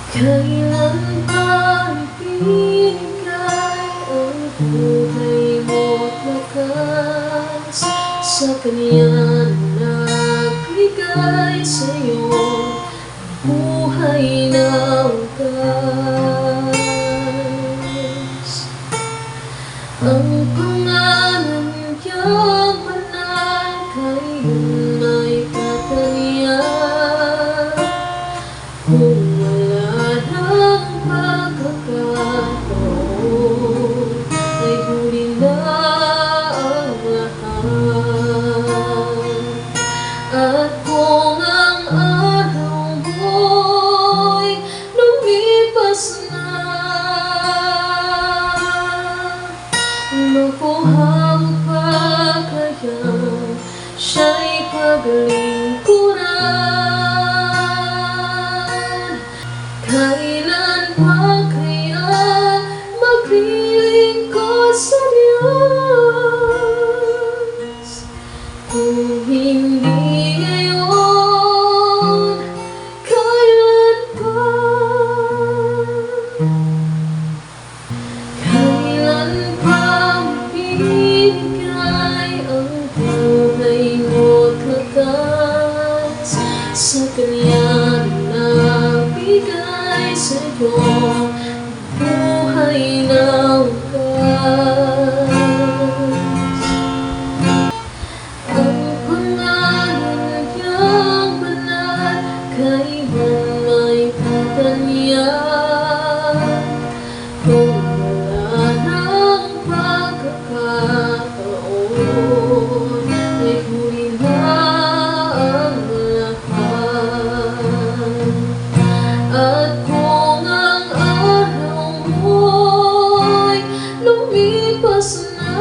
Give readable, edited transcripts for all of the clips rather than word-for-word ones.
Kailan ba ibinigay ang buhay mo't lakas sa Kanya na nagbigay sa'yo ang buhay na wagas? Ang pangalan niyang banal kailan may katangian. Kung wala ng pagkakataon, ay huli na ang lahat. At kung ang araw mo'y lumipas na, makuha mo pa kaya siya'y paglingkuran? Kailan pa kaya maglilingkod sa Diyos? Kung hindi ngayon, kailan pa? Kailan pa ibinigay ang buhay mo't lakas sa Kanya na nagbigay sa'yo ang buhay na wagas? Ang pangalan niyang banal kailan may katangian. Kung wala ng pagkakataon, ay huli na ang lahat. At kung ang araw mo'y lumipas na,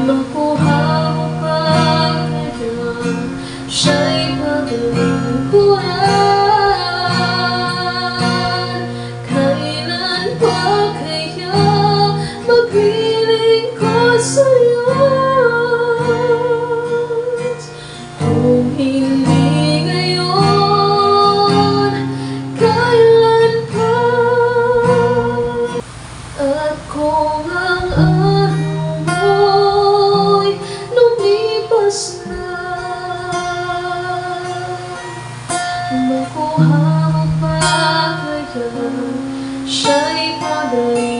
makuha mo pa kaya siya'y paglingkuran? Kailan pa kaya maglilingkod sa Diyos? Kung hindi ngayon, kailan pa? At kung ang araw mo'y lumipas na, makuha mo pa kaya siya'y paglingkuran?